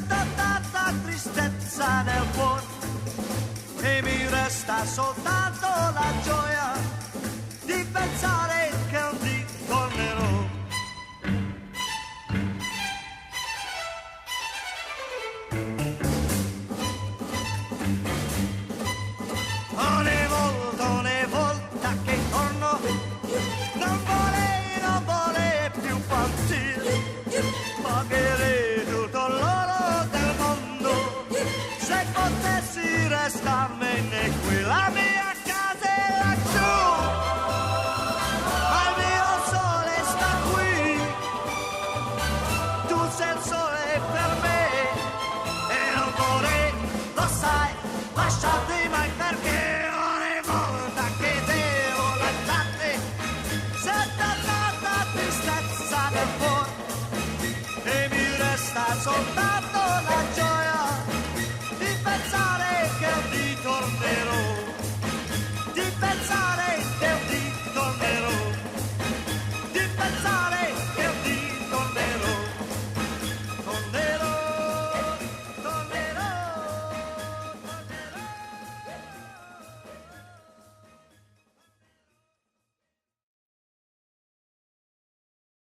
tanta tristezza nel cuore e mi resta soltanto la gioia di pensare che un dì tornerò. Ogni volta che torno non vorrei più partire, pagherei tutto l'oro del mondo se potessi restarmene qui. La mia casa è laggiù, ma il mio sole sta qui. Tu sei il sole per me e non vorrei, lo sai, lasciarti mai, perché ogni volta che devo lasciarti sento tanta tristezza nel cuore e mi resta soltanto la